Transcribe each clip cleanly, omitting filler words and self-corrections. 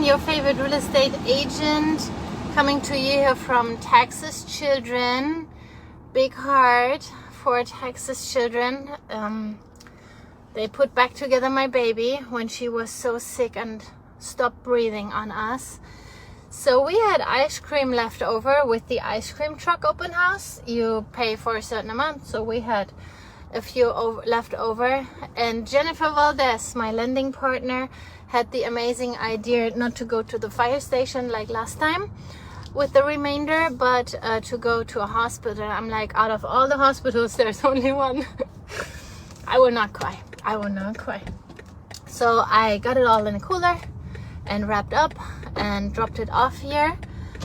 again, your favorite real estate agent, coming to you here from Texas Children. Big heart for Texas Children. They put back together my baby when she was so sick and stopped breathing on us. So we had ice cream left over with the ice cream truck open house. You pay for a certain amount, so we had a few left over. And Jennifer Valdez, my lending partner, had the amazing idea not to go to the fire station like last time with the remainder, but to go to a hospital. I'm like, out of all the hospitals, there's only one. I will not cry. I will not cry. So I got it all in a cooler and wrapped up and dropped it off here,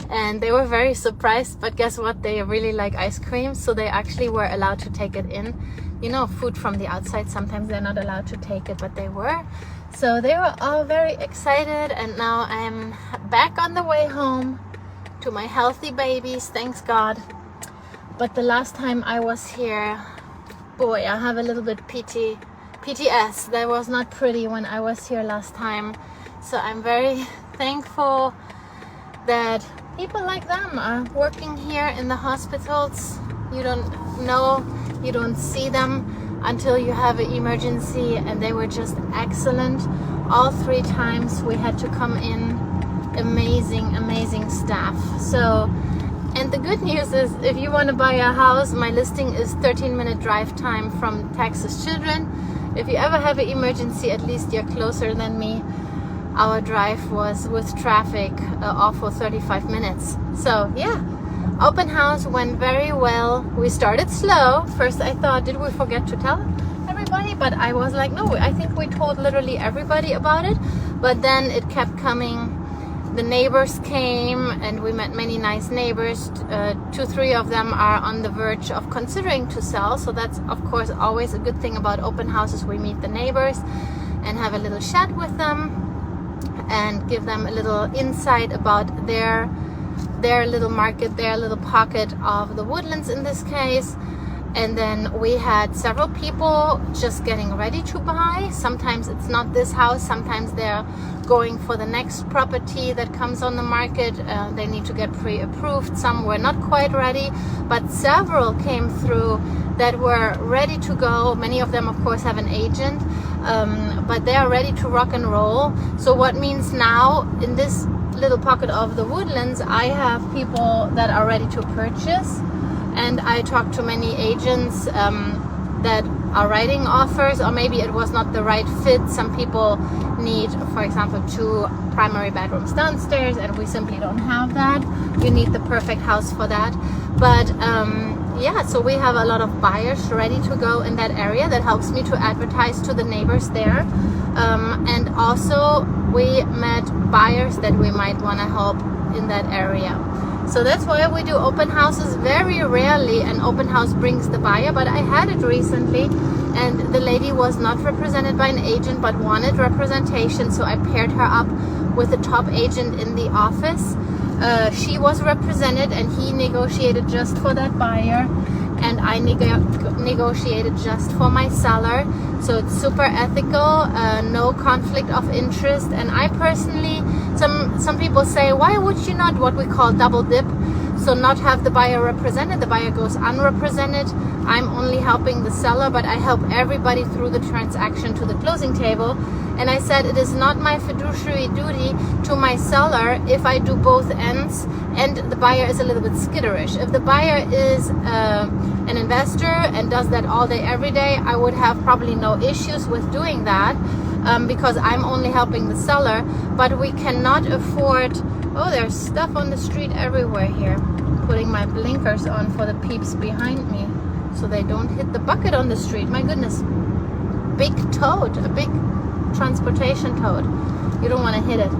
and they were very surprised. But guess what, they really like ice cream, so they actually were allowed to take it in. You know, food from the outside, sometimes they're not allowed to take it, but they were. So they were all very excited, and now I'm back on the way home to my healthy babies, thanks God. But the last time I was here, boy, I have a little bit PTSD. That was not pretty when I was here last time. So I'm very thankful that people like them are working here in the hospitals. You don't know, you don't see them until you have an emergency, and they were just excellent. All 3 times we had to come in. Amazing staff. So, and the good news is, if you want to buy a house, my listing is 13-minute drive time from Texas Children. If you ever have an emergency, at least you're closer than me. Our drive was, with traffic, off for 35 minutes. So yeah, open house went very well. We started slow. First I thought, did we forget to tell everybody? But I was like, no, I think we told literally everybody about it. But then it kept coming. The neighbors came, and we met many nice neighbors. 2-3 of them are on the verge of considering to sell. So that's of course always a good thing about open houses. We meet the neighbors and have a little chat with them and give them a little insight about their little market, their little pocket of the Woodlands in this case. And then we had several people just getting ready to buy. Sometimes it's not this house, sometimes they're going for the next property that comes on the market. They need to get pre-approved. Some were not quite ready, but several came through that were ready to go. Many of them of course have an agent, but they are ready to rock and roll. So what means now, in this little pocket of the Woodlands, I have people that are ready to purchase. And I talked to many agents that are writing offers, or maybe it was not the right fit. Some people need, for example, 2 primary bedrooms downstairs, and we simply don't have that. You need the perfect house for that. But yeah, so we have a lot of buyers ready to go in that area. That helps me to advertise to the neighbors there. And also we met buyers that we might want to help in that area. So that's why we do open houses. Very rarely an open house brings the buyer, but I had it recently, and the lady was not represented by an agent but wanted representation, so I paired her up with the top agent in the office. She was represented, and he negotiated just for that buyer, and I negotiated just for my seller. So it's super ethical, no conflict of interest. And I personally, some people say, why would you not what we call double dip? So not have the buyer represented, the buyer goes unrepresented. I'm only helping the seller, but I help everybody through the transaction to the closing table. And I said, it is not my fiduciary duty to my seller if I do both ends and the buyer is a little bit skitterish. If the buyer is an investor and does that all day, every day, I would have probably no issues with doing that, because I'm only helping the seller. But we cannot afford, oh, there's stuff on the street everywhere here. Putting my blinkers on for the peeps behind me so they don't hit the bucket on the street. My goodness, big toad, a big transportation toad. You don't want to hit it.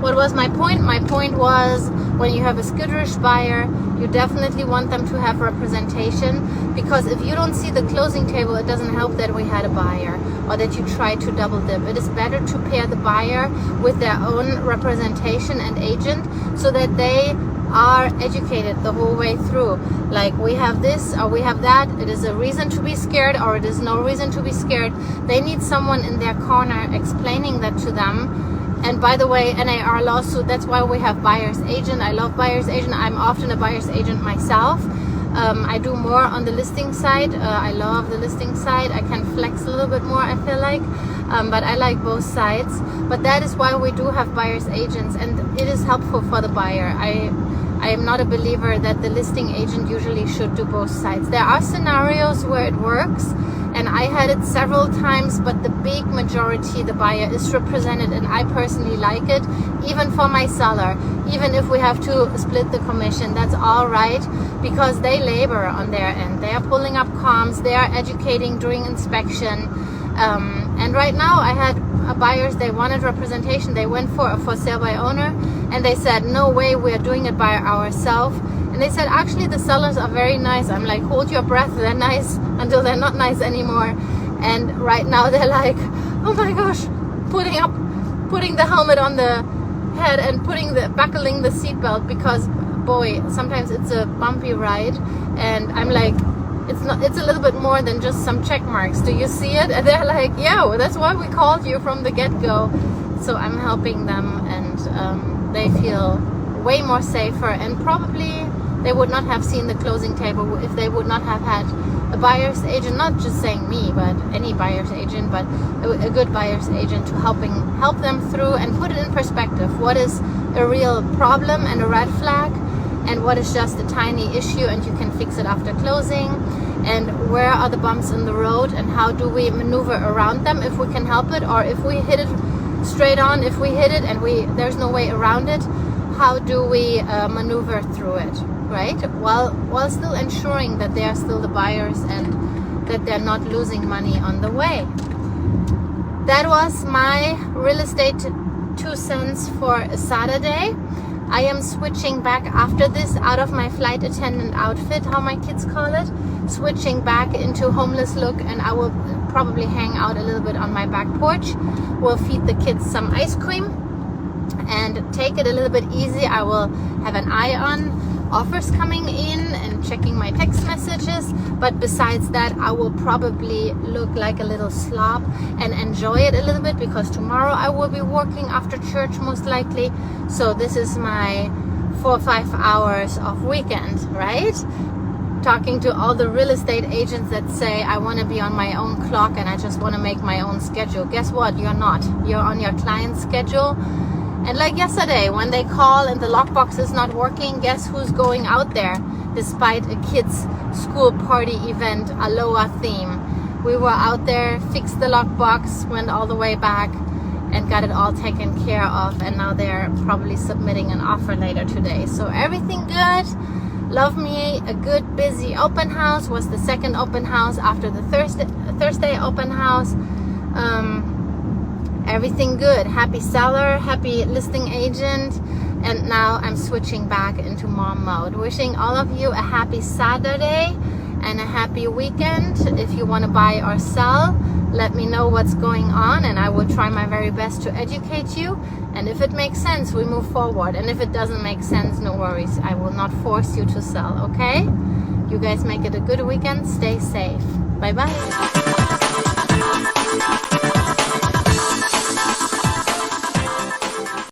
What was my point? My point was, when you have a skitterish buyer, you definitely want them to have representation, because if you don't see the closing table, it doesn't help that we had a buyer or that you try to double dip. It is better to pair the buyer with their own representation and agent, so that they are educated the whole way through. Like, we have this or we have that. It is a reason to be scared, or it is no reason to be scared. They need someone in their corner explaining that to them, And by the way, NAR lawsuit, that's why we have buyer's agent. I love buyer's agent. I'm often a buyer's agent myself. I do more on the listing side. I love the listing side. I can flex a little bit more, I feel like. But I like both sides. But that is why we do have buyer's agents, and it is helpful for the buyer. I am not a believer that the listing agent usually should do both sides. There are scenarios where it works, and I had it several times, but the big majority, the buyer is represented, and I personally like it, even for my seller. Even if we have to split the commission, that's all right, because they labor on their end. They are pulling up comms, they are educating during inspection. And right now I had buyers, they wanted representation. They went for a for sale by owner, and they said, no way, we're doing it by ourselves. And they said, actually, the sellers are very nice. I'm like, hold your breath, they're nice until they're not nice anymore. And right now they're like, oh my gosh, putting the helmet on the head and buckling the seatbelt, because boy, sometimes it's a bumpy ride. And I'm like, it's a little bit more than just some check marks. Do you see it? And they're like, yeah, well, that's why we called you from the get-go. So I'm helping them, and they feel way more safer, and probably they would not have seen the closing table if they would not have had a buyer's agent, not just saying me, but any buyer's agent, but a good buyer's agent to help them through and put it in perspective. What is a real problem and a red flag, and what is just a tiny issue and you can fix it after closing, and where are the bumps in the road, and how do we maneuver around them if we can help it, or if we hit it straight on, if we hit it and there's no way around it, how do we maneuver through it, right? While still ensuring that they are still the buyers and that they're not losing money on the way. That was my real estate 2 cents for a Saturday. I am switching back after this out of my flight attendant outfit, how my kids call it, switching back into homeless look, and I will probably hang out a little bit on my back porch. We'll feed the kids some ice cream and take it a little bit easy. I will have an eye on offers coming in and checking my text messages, but besides that, I will probably look like a little slob and enjoy it a little bit, because tomorrow I will be working after church most likely. So this is my 4 or 5 hours of weekend, right? Talking to all the real estate agents that say, I want to be on my own clock and I just want to make my own schedule. Guess what? You're not. You're on your client's schedule. And like yesterday, when they call and the lockbox is not working, guess who's going out there despite a kids' school party event, Aloha theme? We were out there, fixed the lockbox, went all the way back and got it all taken care of. And now they're probably submitting an offer later today. So everything good. Love me a good busy open house. Was the second open house after the Thursday open house. Everything good. Happy seller, happy listing agent, and now I'm switching back into mom mode. Wishing all of you a happy Saturday and a happy weekend. If you want to buy or sell, let me know what's going on, and I will try my very best to educate you. And if it makes sense, we move forward. And if it doesn't make sense, no worries. I will not force you to sell, okay? You guys make it a good weekend. Stay safe. Bye-bye.